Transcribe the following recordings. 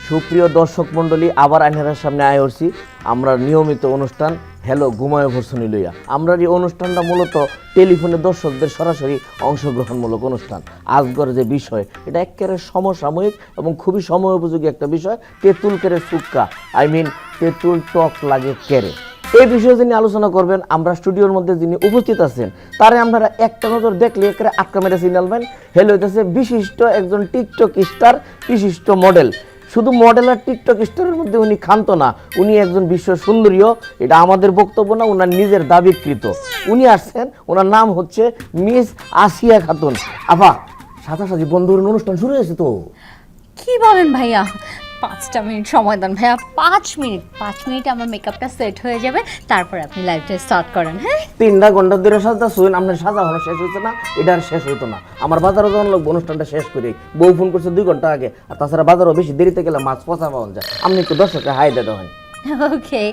সুপ্রিয় দর্শক মণ্ডলী, আবার আইনারার সামনে আয় করছি আমরা নিয়মিত অনুষ্ঠান হ্যালো ঘুমায় ভর্সনি লইয়া। আমরা এই অনুষ্ঠানটা মূলত টেলিফোনে দর্শকদের সরাসরি অংশগ্রহণমূলক অনুষ্ঠান। আজকের যে বিষয় এটা একেবারে সমসাময়িক এবং খুবই সময় উপযোগী একটা বিষয়, তেঁতুল কেরে সুক্কা, তেঁতুল টক লাগে কেরে। এই বিষয়ে যিনি আলোচনা করবেন, আমরা স্টুডিওর মধ্যে যিনি উপস্থিত আছেন তারে আপনারা একটা নজর দেখলে একেবারে আটকা মেরে চিনালবেন। হেলো হইতেছে বিশিষ্ট একজন টিকটক স্টার, বিশিষ্ট মডেল। শুধু মডেল আর টিকটক স্টারের মধ্যে উনি ক্ষান্ত না, উনি একজন বিশ্ব সুন্দরীও। এটা আমাদের বক্তব্য না, ওনার নিজের দাবিকৃত। উনি আসছেন, ওনার নাম হচ্ছে মিস আসিয়া খাতুন। আপা সাথে বন্ধুর অনুষ্ঠান শুরু হয়েছে তো। কি বলেন ভাইয়া? 5টা মিনিট সময় দেন ভাইয়া, 5 মিনিটে আমার মেকআপটা সেট হয়ে যাবে, তারপর আপনি লাইভটা স্টার্ট করেন। হ্যাঁ, 3 ঘন্টা ধরে সাজা শুন, আপনার সাজা হলো শেষ হইতো না, এটা আর শেষ হইতো না। আমার বাজারও যখন লোক অনুষ্ঠানটা শেষ করি, বউ ফোন করছে 2 ঘন্টা আগে, আর তাছাড়া বাজারও বেশি দেরিতে গেলে মাছ পচা পাওয়া যায়। আপনি একটু দর্শককে হাই দিতে হয়। ওকে,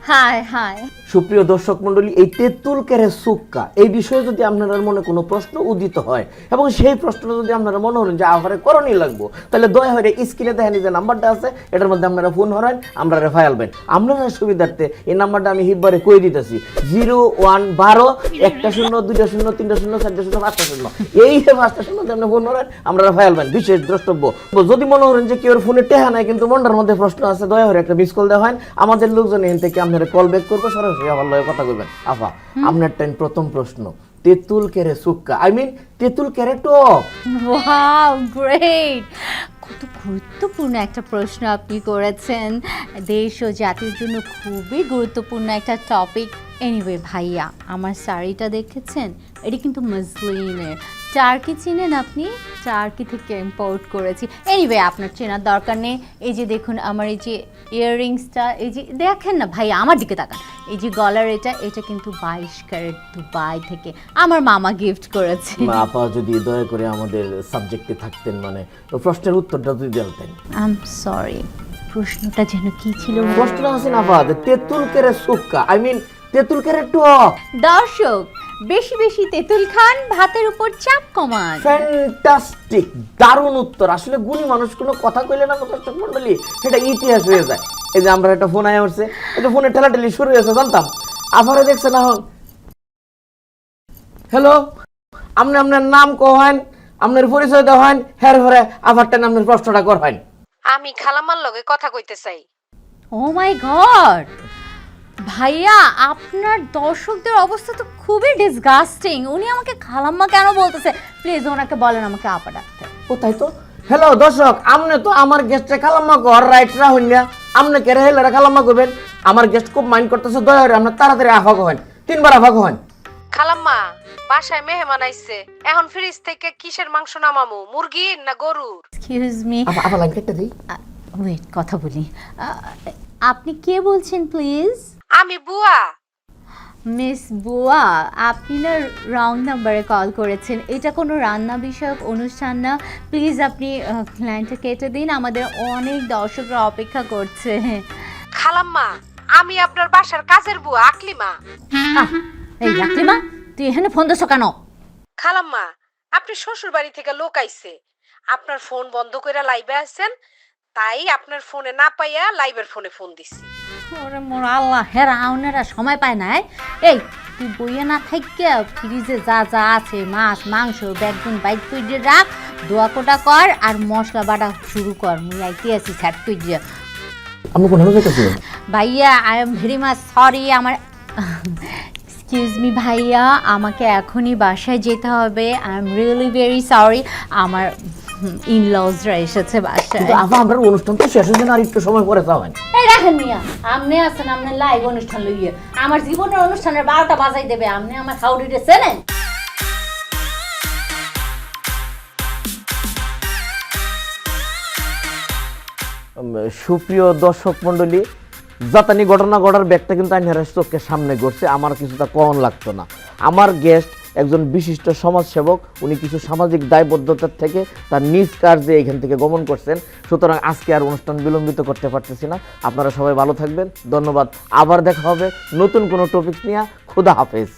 হাই হাই। সুপ্রিয় দর্শক মণ্ডলী, এই তেঁতুল কেরে সুক্কা এই বিষয়ে যদি আপনার মনে কোনো প্রশ্ন উদিত হয় এবং সেই প্রশ্নটা যদি আপনারা মনে হলেন যে আহারে করণই লাগবো, তাহলে দয়া হয়ে স্ক্রিনে দেখেন যে নাম্বারটা আছে, এটার মধ্যে আপনারা ফোন হরেন, আমরা ফায়ালবেন। আপনারা সুবিধার্থে এই নাম্বারটা আমি হিব্বারে কই দিতেছি, 0112 1 0 2 0 3 0 4 0 5 0। এই 5টা শূন্যতে আপনি ফোন হরেন, আমরা ফায়ালবেন। বিশেষ দ্রষ্টব্য, যদি মনে করেন যে কেউ ফোনে টেহা নাই কিন্তু মনটার মধ্যে প্রশ্ন আছে, দয়া হয়ে একটা মিস কল দেওয়া হয়, আমাদের লোকজন এখান থেকে আপনারা কল ব্যাক করবো, সরাসরি আমার লগে কথা বলবেন। আপা আপনার টাইম প্রথম প্রশ্ন, তেঁতুল কেরে সুক্কা তেঁতুল কেরে টক। Wow, great! কত গুরুত্বপূর্ণ একটা প্রশ্ন আপনি করেছেন, দেশ ও জাতির জন্য খুবই গুরুত্বপূর্ণ একটা টপিক। এনিওয়ে ভাইয়া, আমার শাড়িটা দেখেছেন? এটি কিন্তু মসলিনের। টার্কি চিনেন আপনি? টার্কি থেকে ইম্পোর্ট করেছি। এনিওয়ে আপনার চেনার দরকার নেই। এই যে দেখুন আমার এই যে ইয়াররিংসটা, এই যে দেখেন না ভাইয়া, আমার দিকে তাকান, এই যে গলার এটা কিন্তু 22 ক্যারেট দুবাই থেকে আমার মামা গিফট করেছে। আপা যদি দয়া করে আমাদের সাবজেক্টে থাকতেন, মানে প্রশ্নের উত্তরটা যদি দিতেন। আই এম সরি, প্রশ্নটা যেন কি ছিল? প্রশ্নটা আছে না আপা, তেঁতুল কেরে সুক্কা তেঁতুল কেরে টক। দর্শক, বেশি বেশি তেঁতুল খান, ভাতের উপর চাপ কমান। ফ্যান্টাস্টিক, দারুণ উত্তর। আসলে গুণী মানুষ কোনো কথা কইলে না দর্শক মণ্ডলী, সেটা ইতিহাস হয়ে যায়। এই যে আমরা একটা ফোন আয়া উঠছে, এটা ফোনে ঠেলাঠেলি শুরু হয়েছে, জানতাম। আবারে দেখছেন এখন, হ্যালো, আপনি আপনার নাম কহেন, আপনার পরিচয় দেওয়ান, হের হরে আবারটা আপনার প্রশ্নটা করবেন। আমি খালাম্মার লগে কথা কইতে চাই। ও মাই গড ভাইয়া, আপনার দর্শকদের অবস্থা তো খুবই ডিসগাস্টিং। উনি আমাকে খালাম্মা কেন বলতেছে? প্লিজ ওনাকে বলেন আমাকে আপা ডাকতে। ও তাই তো। হ্যালো দর্শক, আপনি তো আমার গেস্টে খালাম্মা কর রাইট রাহুল না, আপনি কে হেলারে খালাম্মা কইবেন? আমার গেস্ট খুব মাইন্ড করতেছে, দয়া করে আপনি তাড়াতাড়ি আফা কহেন, 3বার আফা কহেন। খালাম্মা, বাসায় মেহমান আইছে, এখন ফ্রিজ থেকে কিসের মাংস নামামু, মুরগির না গরুর? এক্সকিউজ মি, আপা আপা লাইন কেটে দিই। ওয়েট, কথা বলি। আপনি কে বলছেন প্লিজ? আমি বুয়া। মিস বুয়া, আপনি না রং নাম্বারে কল করেছেন। এটা কোনো রান্না বিষয়ক অনুষ্ঠান না। প্লিজ আপনি লাইনটা কেটে দিন, আমাদের অনেক দর্শকরা অপেক্ষা করছে। খালাম্মা, আমি আপনার বাসার কাজের বুয়া আকলিমা। এই আকলিমা, তুই এখানে ফোন দিছ কেন? খালাম্মা, আপনি শ্বশুর বাড়ি থেকে লোক আইছে, আপনার ফোন বন্ধ করে লাইভে আছেন, তাই আপনার ফোনে না পাইয়া লাইভের ফোনে ফোন দিছি। ওরে মোর আল্লাহ, হেরা আউনেরা সময় পায় না। এই তুই বইয়ে না থাইকা ফ্রিজে যা যা আছে, মাছ মাংস বেগুন বাইক করে রাখ, দোয়া কোটা কর আর মশলা বাটা শুরু কর। মুই আইতে আছি ছাট কইরা। আপনি কোন যাইতেছেন? ভাইয়া, I am very much sorry. আমার এক্সকিউজ মি ভাইয়া, আমাকে এখনই বাসায় যেতে হবে। I am really very sorry. আমার ইনলজরা এসেছে বাসায়। কিন্তু আপা আমরা অনুষ্ঠান তো শেষ হয়েছে না, আর একটু সময় পরে যাবেন। এই রাখেন মিয়া, আপনি আছেন আপনার লাইভ অনুষ্ঠান লইয়ে, আমার জীবনের অনুষ্ঠানের 12টা বাজাই দেবে। আপনি আমার হাউডিতে চেনেন? সুপ্রিয় দর্শক মণ্ডলী, জাতানি ঘটনা ঘটার ব্যাগটা কিন্তু আইনারের চোখের সামনে ঘটছে। আমার কিছুটা কম লাগতো না। আমার গেস্ট একজন বিশিষ্ট সমাজসেবক, উনি কিছু সামাজিক দায়বদ্ধতার থেকে তার নিজ কার্যে এখান থেকে গমন করছেন। সুতরাং আজকে আর অনুষ্ঠান বিলম্বিত করতে পারতেছি না। আপনারা সবাই ভালো থাকবেন, ধন্যবাদ। আবার দেখা হবে নতুন কোনো টপিক নিয়ে। খুদা হাফেজ।